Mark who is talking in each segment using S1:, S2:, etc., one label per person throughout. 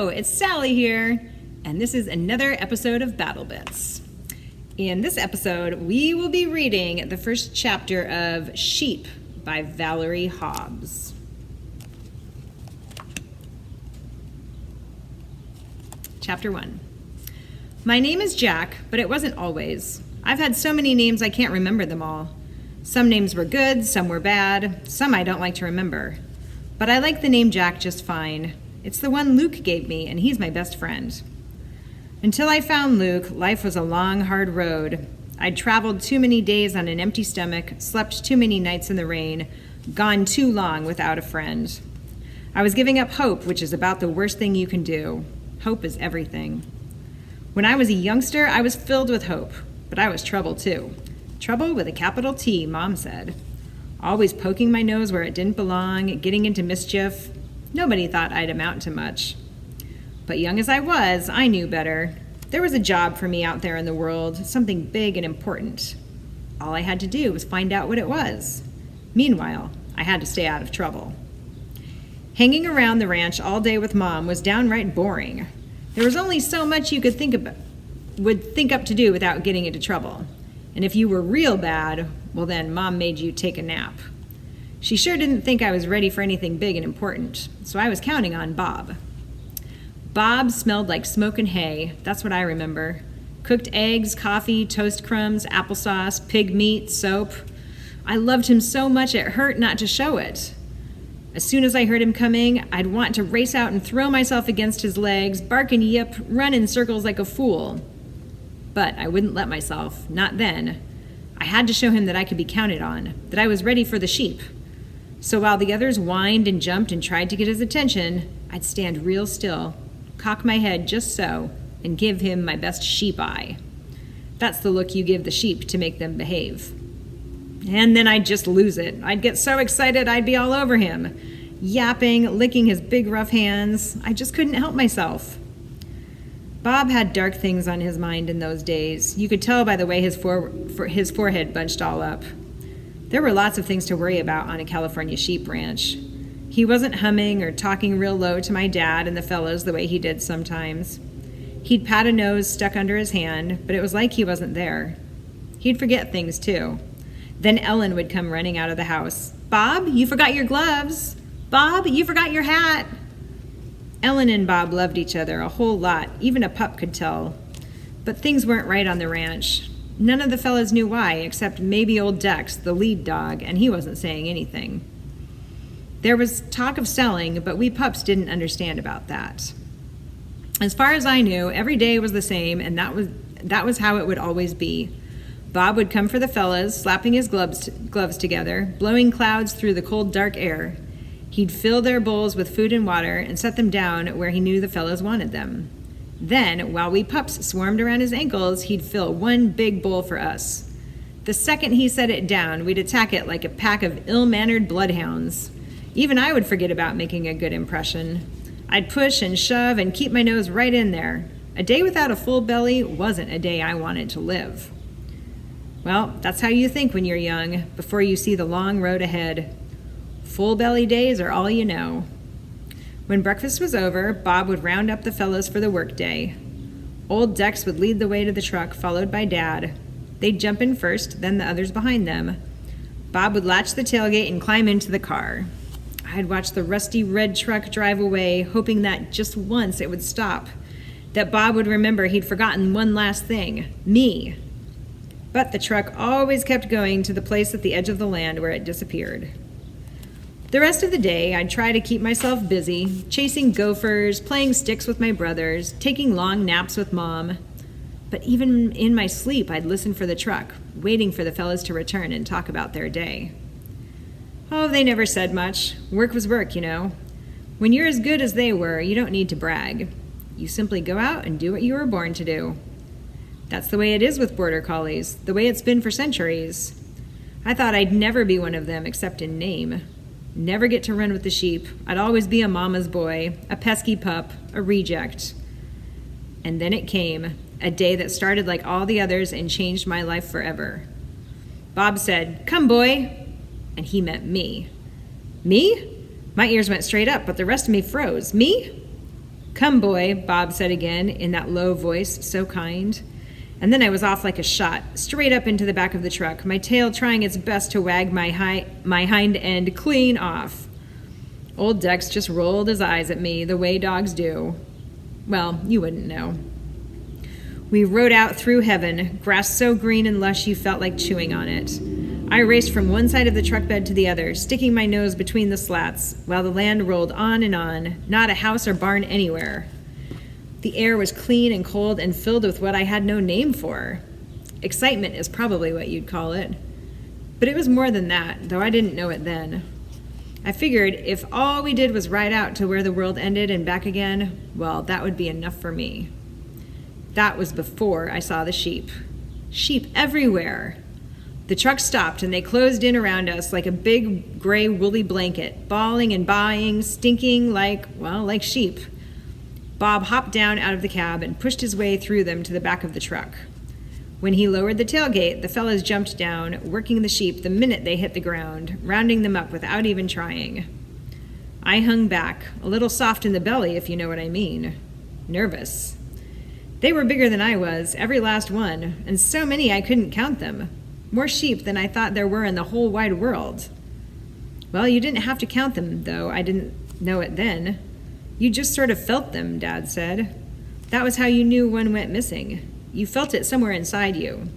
S1: Hello, it's Sally here, and this is another episode of Battle Bits. In this episode, we will be reading the first chapter of Sheep by Valerie Hobbs. Chapter 1. My name is Jack, but it wasn't always. I've had so many names I can't remember them all. Some names were good, some were bad, some I don't like to remember. But I like the name Jack just fine. It's the one Luke gave me, and he's my best friend. Until I found Luke, life was a long, hard road. I'd traveled too many days on an empty stomach, slept too many nights in the rain, gone too long without a friend. I was giving up hope, which is about the worst thing you can do. Hope is everything. When I was a youngster, I was filled with hope, but I was trouble too. Trouble with a capital T, Mom said. Always poking my nose where it didn't belong, getting into mischief. Nobody thought I'd amount to much. But young as I was, I knew better. There was a job for me out there in the world, something big and important. All I had to do was find out what it was. Meanwhile, I had to stay out of trouble. Hanging around the ranch all day with Mom was downright boring. There was only so much you could think up to do without getting into trouble. And if you were real bad, well then Mom made you take a nap. She sure didn't think I was ready for anything big and important, so I was counting on Bob. Bob smelled like smoke and hay, that's what I remember. Cooked eggs, coffee, toast crumbs, applesauce, pig meat, soap. I loved him so much it hurt not to show it. As soon as I heard him coming, I'd want to race out and throw myself against his legs, bark and yip, run in circles like a fool. But I wouldn't let myself, not then. I had to show him that I could be counted on, that I was ready for the sheep. So while the others whined and jumped and tried to get his attention, I'd stand real still, cock my head just so, and give him my best sheep eye. That's the look you give the sheep to make them behave. And then I'd just lose it. I'd get so excited I'd be all over him, yapping, licking his big rough hands. I just couldn't help myself. Bob had dark things on his mind in those days. You could tell by the way his forehead bunched all up. There were lots of things to worry about on a California sheep ranch. He wasn't humming or talking real low to my dad and the fellows the way he did sometimes. He'd pat a nose stuck under his hand, but it was like he wasn't there. He'd forget things too. Then Ellen would come running out of the house. "Bob, you forgot your gloves. Bob, you forgot your hat." Ellen and Bob loved each other a whole lot, even a pup could tell. But things weren't right on the ranch. None of the fellas knew why, except maybe old Dex, the lead dog, and he wasn't saying anything. There was talk of selling, but we pups didn't understand about that. As far as I knew, every day was the same, and that was how it would always be. Bob would come for the fellas, slapping his gloves together, blowing clouds through the cold, dark air. He'd fill their bowls with food and water and set them down where he knew the fellas wanted them. Then, while we pups swarmed around his ankles, he'd fill one big bowl for us. The second he set it down, we'd attack it like a pack of ill-mannered bloodhounds. Even I would forget about making a good impression. I'd push and shove and keep my nose right in there. A day without a full belly wasn't a day I wanted to live. Well, that's how you think when you're young, before you see the long road ahead. Full belly days are all you know. When breakfast was over, Bob would round up the fellows for the workday. Old Dex would lead the way to the truck, followed by Dad. They'd jump in first, then the others behind them. Bob would latch the tailgate and climb into the car. I'd watch the rusty red truck drive away, hoping that just once it would stop, that Bob would remember he'd forgotten one last thing, me. But the truck always kept going to the place at the edge of the land where it disappeared. The rest of the day, I'd try to keep myself busy, chasing gophers, playing sticks with my brothers, taking long naps with Mom. But even in my sleep, I'd listen for the truck, waiting for the fellas to return and talk about their day. Oh, they never said much. Work was work, you know. When you're as good as they were, you don't need to brag. You simply go out and do what you were born to do. That's the way it is with border collies, the way it's been for centuries. I thought I'd never be one of them except in name. Never get to run with the sheep. I'd always be a mama's boy, a pesky pup, a reject. And then it came, a day that started like all the others and changed my life forever. Bob said, "Come, boy," and he meant me. Me? My ears went straight up, but the rest of me froze. Me? "Come, boy," Bob said again in that low voice, so kind. And then I was off like a shot, straight up into the back of the truck, my tail trying its best to wag my hind end clean off. Old Dex just rolled his eyes at me the way dogs do. Well, you wouldn't know. We rode out through heaven, grass so green and lush you felt like chewing on it. I raced from one side of the truck bed to the other, sticking my nose between the slats, while the land rolled on, not a house or barn anywhere. The air was clean and cold and filled with what I had no name for. Excitement is probably what you'd call it. But it was more than that, though I didn't know it then. I figured if all we did was ride out to where the world ended and back again, well, that would be enough for me. That was before I saw the sheep. Sheep everywhere. The truck stopped and they closed in around us like a big gray woolly blanket, bawling and baaing, stinking like sheep. Bob hopped down out of the cab and pushed his way through them to the back of the truck. When he lowered the tailgate, the fellas jumped down, working the sheep the minute they hit the ground, rounding them up without even trying. I hung back, a little soft in the belly, if you know what I mean. Nervous. They were bigger than I was, every last one, and so many I couldn't count them. More sheep than I thought there were in the whole wide world. Well, you didn't have to count them, though. I didn't know it then. You just sort of felt them, Dad said. That was how you knew one went missing. You felt it somewhere inside you.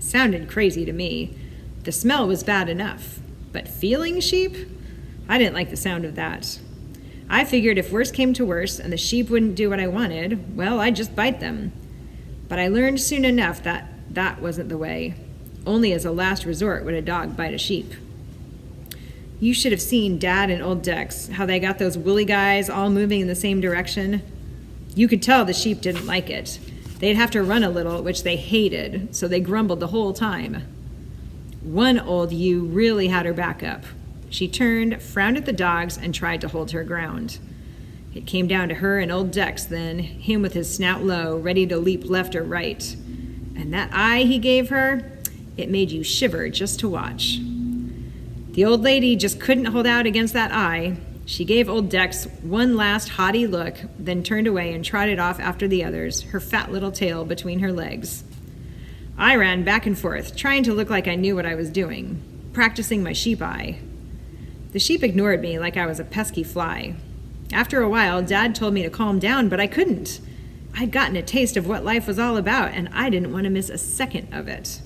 S1: Sounded crazy to me. The smell was bad enough. But feeling sheep? I didn't like the sound of that. I figured if worse came to worse and the sheep wouldn't do what I wanted, well, I'd just bite them. But I learned soon enough that that wasn't the way. Only as a last resort would a dog bite a sheep. You should have seen Dad and old Dex, how they got those woolly guys all moving in the same direction. You could tell the sheep didn't like it. They'd have to run a little, which they hated, so they grumbled the whole time. One old ewe really had her back up. She turned, frowned at the dogs, and tried to hold her ground. It came down to her and old Dex then, him with his snout low, ready to leap left or right. And that eye he gave her, it made you shiver just to watch. The old lady just couldn't hold out against that eye. She gave old Dex one last haughty look, then turned away and trotted off after the others, her fat little tail between her legs. I ran back and forth, trying to look like I knew what I was doing, practicing my sheep eye. The sheep ignored me like I was a pesky fly. After a while, Dad told me to calm down, but I couldn't. I'd gotten a taste of what life was all about, and I didn't want to miss a second of it.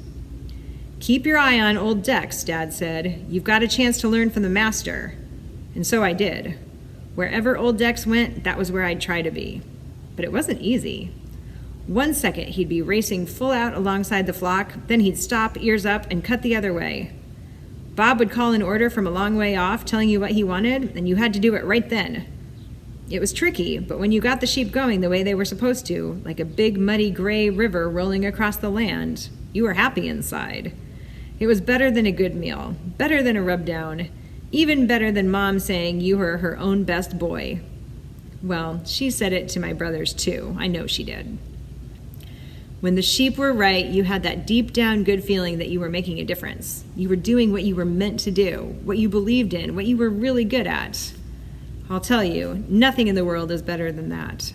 S1: Keep your eye on old Dex, Dad said. You've got a chance to learn from the master. And so I did. Wherever old Dex went, that was where I'd try to be. But it wasn't easy. 1 second, he'd be racing full out alongside the flock, then he'd stop, ears up, and cut the other way. Bob would call an order from a long way off, telling you what he wanted, and you had to do it right then. It was tricky, but when you got the sheep going the way they were supposed to, like a big muddy gray river rolling across the land, you were happy inside. It was better than a good meal, better than a rub-down, even better than Mom saying you were her own best boy. Well, she said it to my brothers too. I know she did. When the sheep were right, you had that deep down good feeling that you were making a difference. You were doing what you were meant to do, what you believed in, what you were really good at. I'll tell you, nothing in the world is better than that.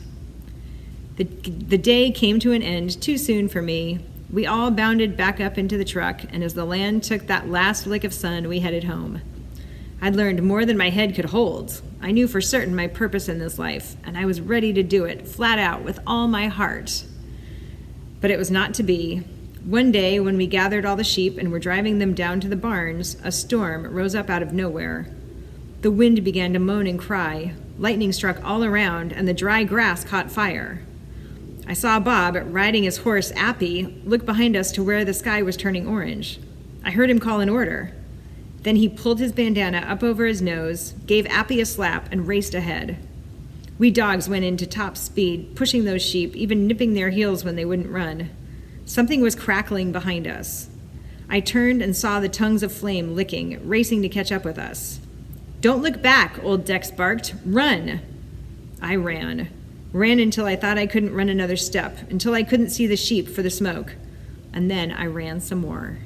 S1: The day came to an end too soon for me. We all bounded back up into the truck, and as the land took that last lick of sun, we headed home. I'd learned more than my head could hold. I knew for certain my purpose in this life, and I was ready to do it, flat out, with all my heart. But it was not to be. One day, when we gathered all the sheep and were driving them down to the barns, a storm rose up out of nowhere. The wind began to moan and cry. Lightning struck all around, and the dry grass caught fire. I saw Bob, riding his horse, Appy, look behind us to where the sky was turning orange. I heard him call an order. Then he pulled his bandana up over his nose, gave Appy a slap, and raced ahead. We dogs went into top speed, pushing those sheep, even nipping their heels when they wouldn't run. Something was crackling behind us. I turned and saw the tongues of flame licking, racing to catch up with us. "Don't look back," old Dex barked. "Run!" I ran. Ran until I thought I couldn't run another step, until I couldn't see the sheep for the smoke. And then I ran some more.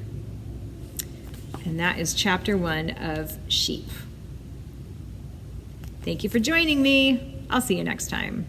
S1: And that is chapter 1 of Sheep. Thank you for joining me. I'll see you next time.